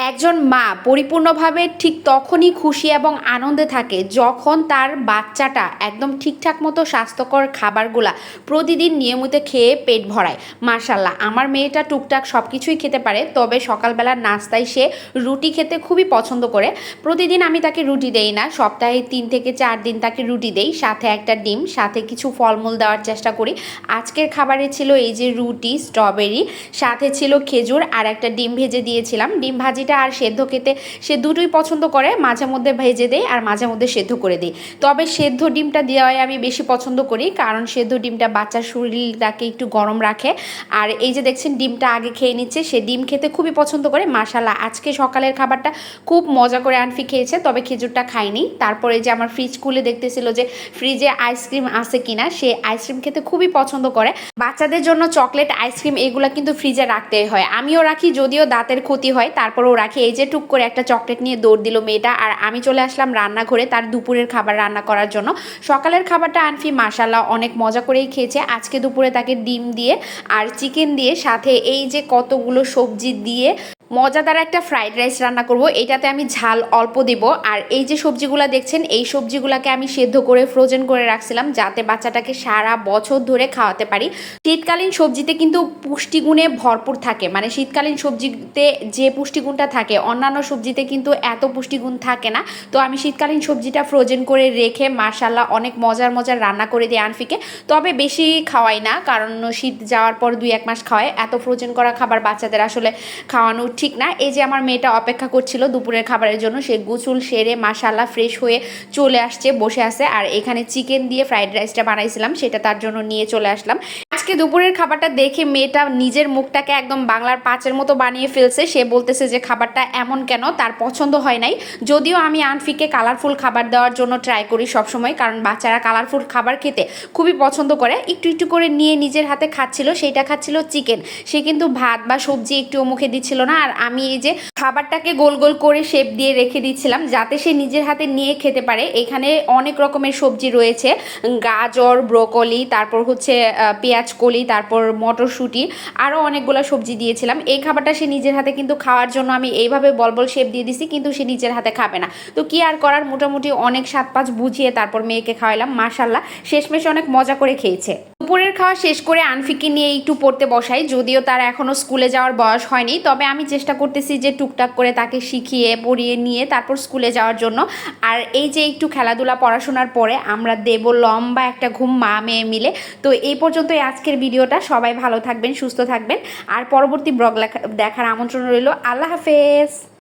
একজন মা পরিপূর্ণভাবে ঠিক তখনই খুশি এবং আনন্দে থাকে যখন তার বাচ্চাটা একদম ঠিকঠাক মতো স্বাস্থ্যকর খাবারগুলা প্রতিদিন নিয়মিত খেয়ে পেট ভরায়। মার্শাল্লাহ, আমার মেয়েটা টুকটাক সব কিছুই খেতে পারে, তবে সকালবেলার নাস্তায় সে রুটি খেতে খুবই পছন্দ করে। প্রতিদিন আমি তাকে রুটি দেই না, সপ্তাহে 3 থেকে 4 দিন তাকে রুটি দেই, সাথে একটা ডিম, সাথে কিছু ফলমূল দেওয়ার চেষ্টা করি। আজকের খাবারে ছিল এই যে রুটি, স্ট্রবেরি, সাথে ছিল খেজুর আর একটা ডিম ভেজে দিয়েছিলাম। ডিম ভাজিটা আর সেদ্ধ খেতে সে দুটোই পছন্দ করে, মাঝে মধ্যে ভেজে দেই আর মাঝে মধ্যে সেদ্ধ করে দিই। তবে সেদ্ধ ডিমটা দেওয়াই আমি বেশি পছন্দ করি, কারণ সেদ্ধ ডিমটা বাচ্চার শরীরটাকে একটু গরম রাখে। আর এই যে দেখছেন ডিমটা আগে খেয়ে নিচ্ছে, সে ডিম খেতে খুবই পছন্দ করে। মাশাআল্লাহ, আজকে সকালের খাবারটা খুব মজা করে আনফি খেয়েছে, তবে খেজুরটা খায়নি। তারপরে যে আমার ফ্রিজ খুলে দেখতেছিল যে ফ্রিজে আইসক্রিম আছে কিনা, সে আইসক্রিম খেতে খুবই পছন্দ করে। বাচ্চাদের জন্য চকলেট, আইসক্রিম এগুলো কিন্তু ফ্রিজে রাখতেই হয়, আমিও রাখি, যদিও দাঁতের ক্ষতি হয় তারপরেও রাখি। এই যে টুক করে একটা চকলেট নিয়ে দৌড় দিল মেয়েটা, আর আমি চলে আসলাম রান্নাঘরে তার দুপুরের খাবার রান্না করার জন্য। সকালের খাবারটা আনফি মাশাআল্লাহ অনেক মজা করেই খেয়েছে। আজকে দুপুরে তাকে ডিম দিয়ে আর চিকেন দিয়ে, সাথে এই যে কতগুলো সবজি দিয়ে মজাদার একটা ফ্রাইড রাইস রান্না করব। এটাতে আমি ঝাল অল্প দিব। আর এই যে সবজিগুলো দেখছেন, এই সবজিগুলোকে আমি সেদ্ধ করে ফ্রোজেন করে রাখছিলাম, যাতে বাচ্চাটাকে সারা বছর ধরে খাওয়াতে পারি। শীতকালীন সবজিতে কিন্তু পুষ্টিগুণে ভরপুর থাকে, মানে শীতকালীন সবজিতে যে পুষ্টিগুণটা থাকে অন্যান্য সবজিতে কিন্তু এত পুষ্টিগুণ থাকে না। তো আমি শীতকালীন সবজিটা ফ্রোজেন করে রেখে মাশাআল্লাহ অনেক মজার মজার রান্না করে দিই আনফিকে। তবে বেশি খাওয়াই না, কারণ শীত যাওয়ার পর 2-1 মাস খাওয়াই, এত ফ্রোজেন করা খাবার বাচ্চাদের আসলে খাওয়ানো ঠিক না। এই যে আমার মেয়েটা অপেক্ষা করছিল দুপুরের খাবারের জন্য, সে গোসল সেরে মাশাআল্লাহ ফ্রেশ হয়ে চলে আসছে, বসে আছে। আর এখানে চিকেন দিয়ে ফ্রাইড রাইসটা বানাইছিলাম, সেটা তার জন্য নিয়ে চলে আসলাম। আজকে দুপুরের খাবারটা দেখে মেয়েটা নিজের মুখটাকে একদম বাংলার পাঁচের মতো বানিয়ে ফেলছে। সে বলতেছে যে খাবারটা এমন কেন, তার পছন্দ হয় নাই। যদিও আমি আনফিকে কালারফুল খাবার দেওয়ার জন্য ট্রাই করি সবসময়, কারণ বাচ্চারা কালারফুল খাবার খেতে খুবই পছন্দ করে। একটু একটু করে নিয়ে নিজের হাতে খাচ্ছিল, সেইটা খাচ্ছিল চিকেন। সে কিন্তু ভাত বা সবজি একটুও মুখে দিচ্ছিল না। আর আমি এই যে খাবারটাকে গোল গোল করে শেপ দিয়ে রেখে দিচ্ছিলাম, যাতে সে নিজের হাতে নিয়ে খেতে পারে। এখানে অনেক রকমের সবজি রয়েছে, গাজর, ব্রোকলি, তারপর হচ্ছে পেঁয়াজ কলি, তারপর মটরশুঁটি, আরও অনেকগুলো সবজি দিয়েছিলাম। এই খাবারটা সে নিজের হাতে কিন্তু খাওয়ার জন্য আমি এইভাবে বল বল শেপ দিয়ে দিছি, কিন্তু সে নিজের হাতে খাবে না। তো কি আর করার, মোটামুটি অনেক স্বাদ পাঁচ বুঝিয়ে তারপর মেয়েকে খাওয়াইলাম। মাশাআল্লাহ শেষমেশ অনেক মজা করে খেয়েছে। দুপুরের খাওয়া শেষ করে আনফিকে নিয়ে একটু পড়তে বসাই, যদিও তার এখনও স্কুলে যাওয়ার বয়স হয়নি, তবে আমি চেষ্টা করতেছি যে টুকটাক করে তাকে শিখিয়ে পড়িয়ে নিয়ে তারপর স্কুলে যাওয়ার জন্য। আর এই যে একটু খেলাধুলা পড়াশোনার পরে আমরা দেব লম্বা একটা ঘুম মা মেয়ে মিলে। তো এই পর্যন্তই আজকের ভিডিওটা। সবাই ভালো থাকবেন, সুস্থ থাকবেন, আর পরবর্তী ব্লগ দেখার আমন্ত্রণ রইল। আল্লাহ হাফেজ।